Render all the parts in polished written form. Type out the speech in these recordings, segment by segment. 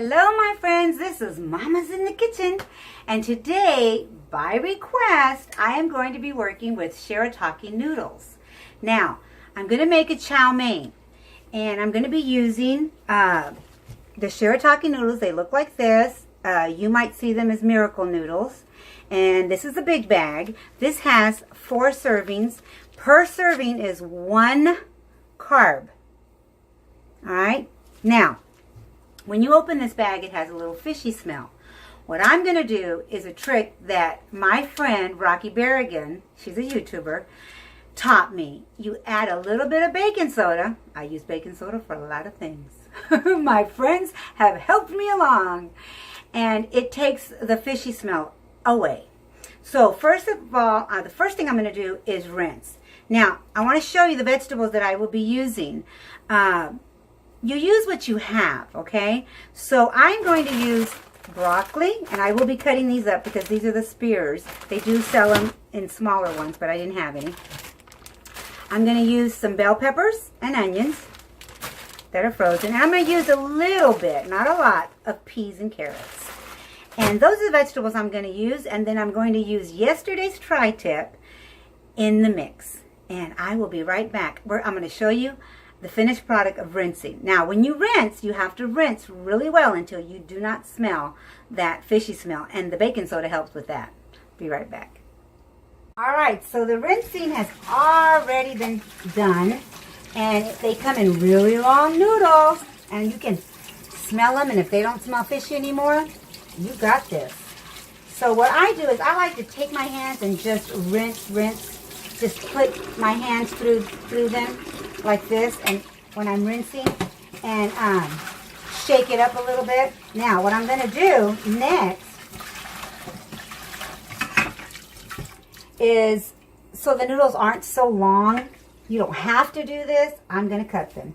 Hello my friends, this is Mama's in the Kitchen, and today, by request, I am going to be working with Shirataki Noodles. Now, I'm going to make a Chow Mien, and I'm going to be using the Shirataki Noodles. They look like this. You might see them as Miracle Noodles, and this is a big bag. This has 4 servings. Per serving is 1 carb. Alright, now, when you open this bag, it has a little fishy smell. What I'm going to do is a trick that my friend, Rocky Berrigan, she's a YouTuber, taught me. You add a little bit of baking soda. I use baking soda for a lot of things. My friends have helped me along. And it takes the fishy smell away. So first of all, the first thing I'm going to do is rinse. Now, I want to show you the vegetables that I will be using. You use what you have, okay? So I'm going to use broccoli, and I will be cutting these up because these are the spears. They do sell them in smaller ones, but I didn't have any. I'm going to use some bell peppers and onions that are frozen. And I'm going to use a little bit, not a lot, of peas and carrots. And those are the vegetables I'm going to use, and then I'm going to use yesterday's tri-tip in the mix. And I will be right back. I'm going to show you the finished product of rinsing. Now, when you rinse, you have to rinse really well until you do not smell that fishy smell. And the baking soda helps with that. Be right back. Alright, so the rinsing has already been done. And they come in really long noodles. And you can smell them. And if they don't smell fishy anymore, you got this. So what I do is I like to take my hands and just rinse. Just put my hands through them like this, and when I'm rinsing, and shake it up a little bit. Now, what I'm going to do next is, so the noodles aren't so long, you don't have to do this. I'm going to cut them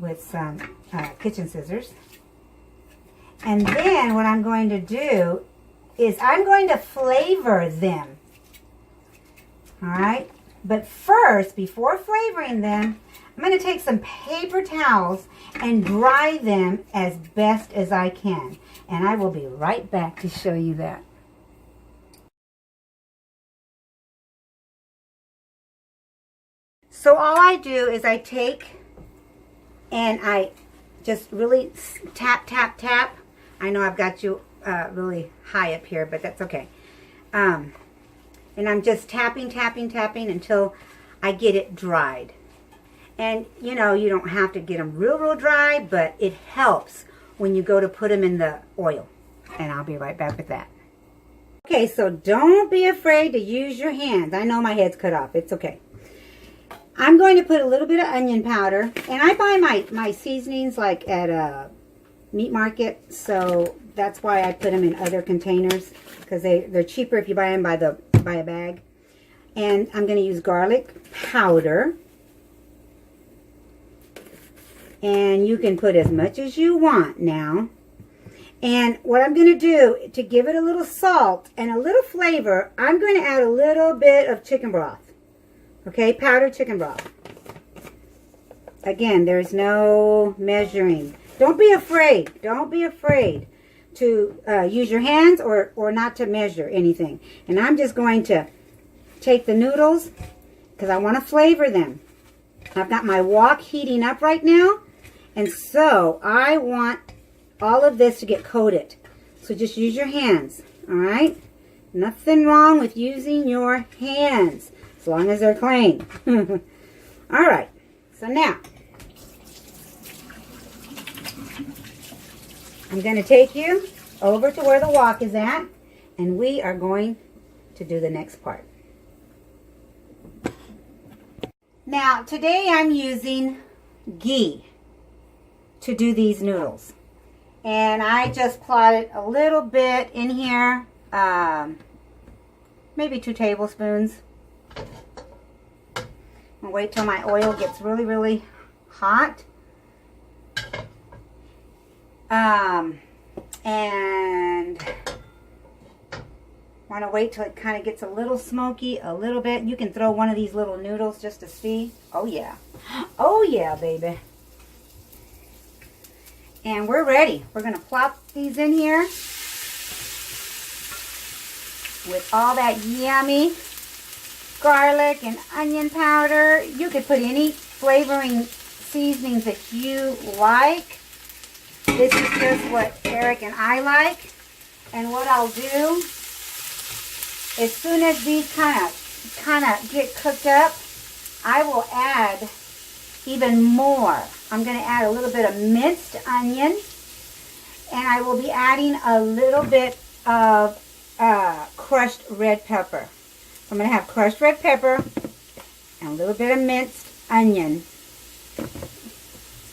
with some kitchen scissors. And then what I'm going to do is I'm going to flavor them. Alright, but first, before flavoring them, I'm going to take some paper towels and dry them as best as I can. And I will be right back to show you that. So all I do is I take and I just really tap. I know I've got you really high up here, but that's okay. And I'm just tapping until I get it dried. And, you know, you don't have to get them real dry, but it helps when you go to put them in the oil. And I'll be right back with that. Okay, so don't be afraid to use your hands. I know my head's cut off. It's okay. I'm going to put a little bit of onion powder. And I buy my seasonings like at a meat market. So that's why I put them in other containers. Because they're cheaper if you buy them by a bag. And I'm going to use garlic powder. And you can put as much as you want now. And what I'm going to do to give it a little salt and a little flavor, I'm going to add a little bit of chicken broth. Okay, powdered chicken broth. Again, there's no measuring. Don't be afraid. Don't be afraid to use your hands or not to measure anything. And I'm just going to take the noodles because I want to flavor them. I've got my wok heating up right now, and so I want all of this to get coated. So just use your hands, all right? Nothing wrong with using your hands as long as they're clean. All right, so now I'm going to take you over to where the wok is at, and we are going to do the next part. Now, today I'm using ghee to do these noodles. And I just plotted a little bit in here, maybe 2 tablespoons. I'll wait till my oil gets really hot. And want to wait till it kind of gets a little smoky, a little bit. You can throw one of these little noodles just to see. Oh yeah. Oh yeah, baby. And we're ready. We're going to plop these in here with all that yummy garlic and onion powder. You could put any flavoring seasonings that you like. This is just what Eric and I like. And what I'll do, as soon as these kind of get cooked up, I will add even more. I'm going to add a little bit of minced onion, and I will be adding a little bit of crushed red pepper. So I'm going to have crushed red pepper and a little bit of minced onion.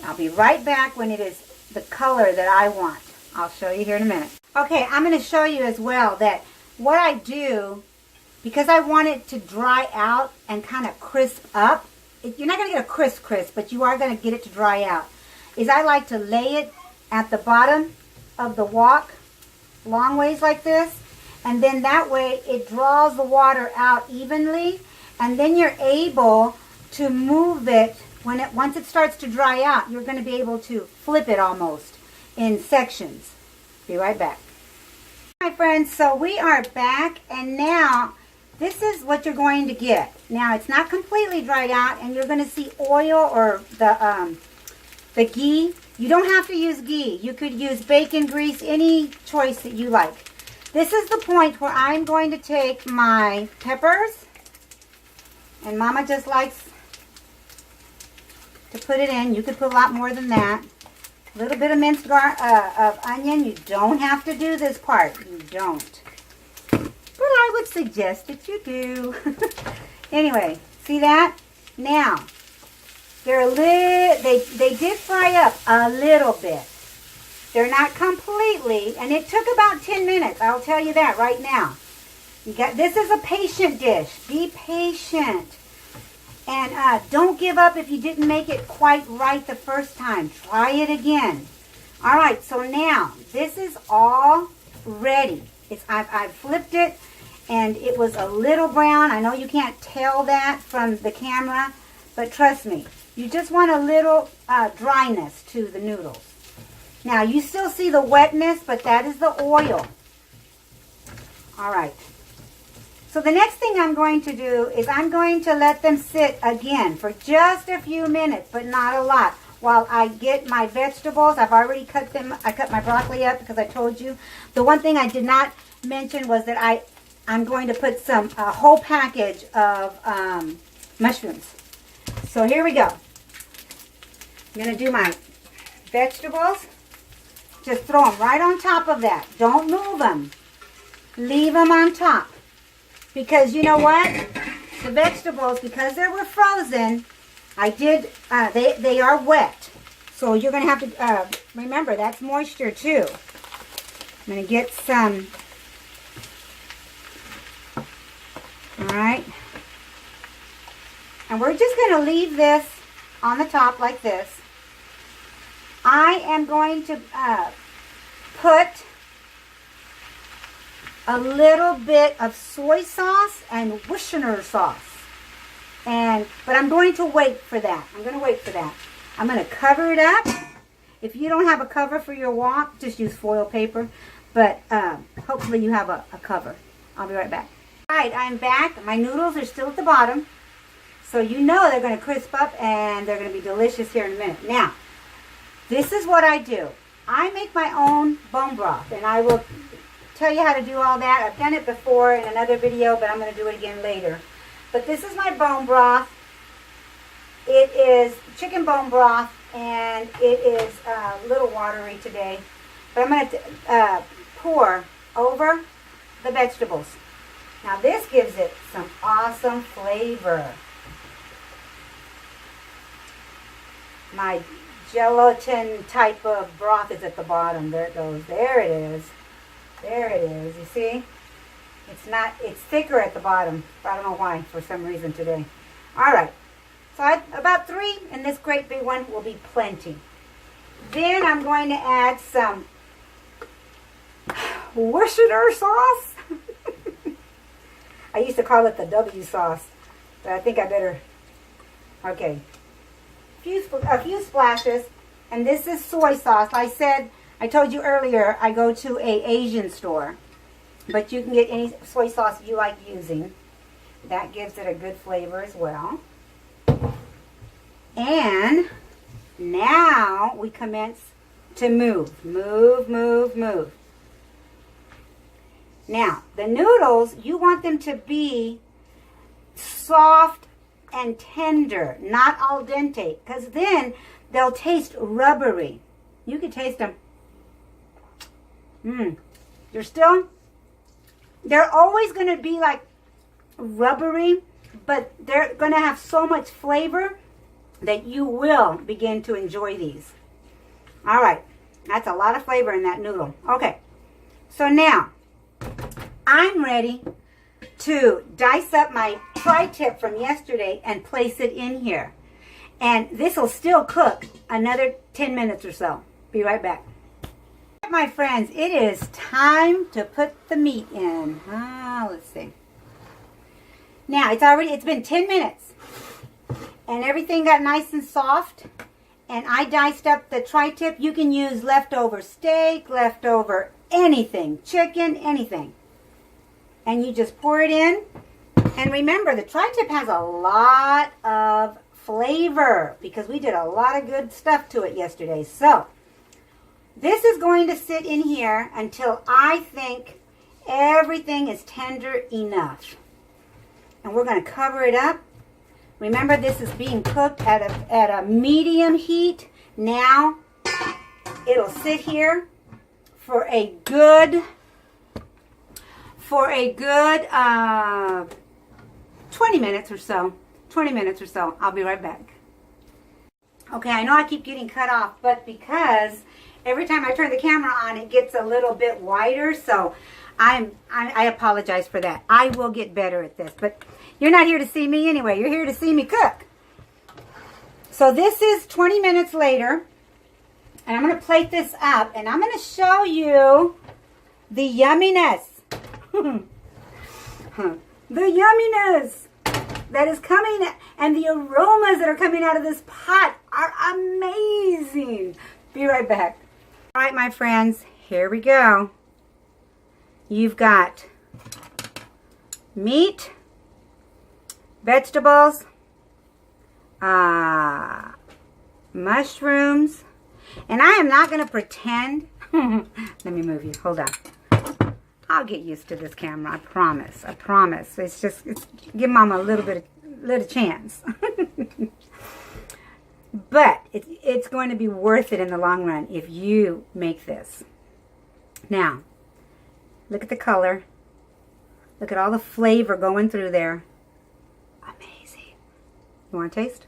I'll be right back when it is the color that I want. I'll show you here in a minute. Okay, I'm going to show you as well that what I do, because I want it to dry out and kind of crisp up, you're not going to get a crisp, but you are going to get it to dry out, is I like to lay it at the bottom of the wok, long ways like this, and then that way it draws the water out evenly, and then you're able to move it, once it starts to dry out, you're going to be able to flip it almost in sections. Be right back. Hi friends, so we are back, and now this is what you're going to get. Now it's not completely dried out, and you're going to see oil or the ghee. You don't have to use ghee. You could use bacon grease, any choice that you like. This is the point where I'm going to take my peppers, and Mama just likes to put it in. You could put a lot more than that. A little bit of minced of onion. You don't have to do this part. You don't. But I would suggest that you do. Anyway, see that? Now, they did fry up a little bit. They're not completely, and it took about 10 minutes. I'll tell you that right now. This is a patient dish. Be patient. And don't give up if you didn't make it quite right the first time. Try it again. All right, so now this is all ready. I've flipped it, and it was a little brown. I know you can't tell that from the camera, but trust me, you just want a little dryness to the noodles. Now, you still see the wetness, but that is the oil. All right. So the next thing I'm going to do is I'm going to let them sit again for just a few minutes, but not a lot, while I get my vegetables. I've already cut them. I cut my broccoli up because I told you. The one thing I did not mention was that I'm going to put a whole package of mushrooms. So here we go. I'm going to do my vegetables. Just throw them right on top of that. Don't move them. Leave them on top. Because you know what? The vegetables, because they were frozen, they are wet. So you're going to have to, remember, that's moisture too. I'm going to get some, all right. And we're just going to leave this on the top like this. I am going to put a little bit of soy sauce and Worcestershire sauce. But I'm going to wait for that. I'm going to cover it up. If you don't have a cover for your wok, just use foil paper. But hopefully you have a cover. I'll be right back. All right, I'm back. My noodles are still at the bottom. So you know they're going to crisp up and they're going to be delicious here in a minute. Now, this is what I do. I make my own bone broth, and I will tell you how to do all that. I've done it before in another video, but I'm going to do it again later. But this is my bone broth. It is chicken bone broth, and it is a little watery today. But I'm going to pour over the vegetables. Now this gives it some awesome flavor. My gelatin type of broth is at the bottom. There it goes. There it is. There it is. You see? It's thicker at the bottom. I don't know why, for some reason today. All right. So about 3, and this great big one will be plenty. Then I'm going to add some Worcestershire sauce. I used to call it the W sauce, but I think I better. Okay. A few splashes. And this is soy sauce. I told you earlier, I go to a Asian store. But you can get any soy sauce you like using. That gives it a good flavor as well. And now we commence to move. Move, move, move. Now, the noodles, you want them to be soft and tender, not al dente, because then they'll taste rubbery. You can taste them. They're always going to be like rubbery, but they're going to have so much flavor that you will begin to enjoy these. All right, that's a lot of flavor in that noodle. Okay, so now I'm ready to dice up my tri-tip from yesterday and place it in here. And this will still cook another 10 minutes or so. Be right back. My friends, it is time to put the meat in. Let's see. Now, it's been 10 minutes. And everything got nice and soft. And I diced up the tri-tip. You can use leftover steak, leftover anything, chicken, anything. And you just pour it in. And remember, the tri-tip has a lot of flavor because we did a lot of good stuff to it yesterday. So, this is going to sit in here until I think everything is tender enough. And we're going to cover it up. Remember, this is being cooked at a medium heat. Now, it'll sit here for a good 20 minutes or so. 20 minutes or so. I'll be right back. Okay, I know I keep getting cut off, but because every time I turn the camera on, it gets a little bit wider, so I apologize for that. I will get better at this, but you're not here to see me anyway. You're here to see me cook. So this is 20 minutes later, and I'm going to plate this up, and I'm going to show you the yumminess. The yumminess that is coming, and the aromas that are coming out of this pot are amazing. Be right back. All right, my friends, here we go. You've got meat, vegetables, mushrooms, and I am not going to pretend. Let me move you. Hold on. I'll get used to this camera. I promise. I promise. It's give Mama a little chance. But it's going to be worth it in the long run if you make this. Now, look at the color. Look at all the flavor going through there. Amazing. You want to taste?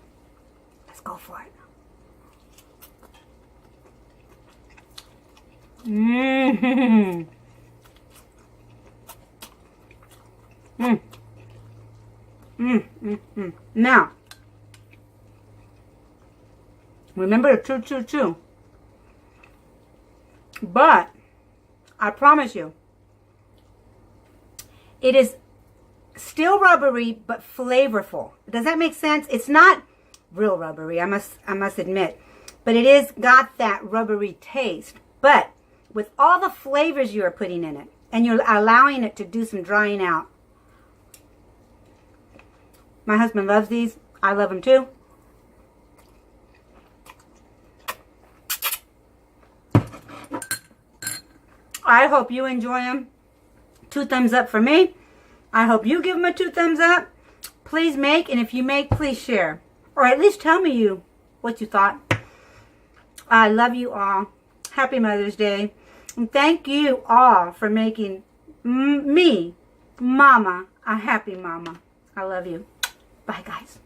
Let's go for it. Mmm. Mmm. Mmm. Mmm. Mmm. Now, remember to chew. But I promise you, it is still rubbery but flavorful. Does that make sense? It's not real rubbery, I must admit, but it is got that rubbery taste. But with all the flavors you are putting in it, and you're allowing it to do some drying out. My husband loves these. I love them too. I hope you enjoy them. 2 thumbs up for me. I hope you give them a 2 thumbs up. Please make, and if you make, please share. Or at least tell me what you thought. I love you all. Happy Mother's Day. And thank you all for making me, Mama, a happy mama. I love you. Bye, guys.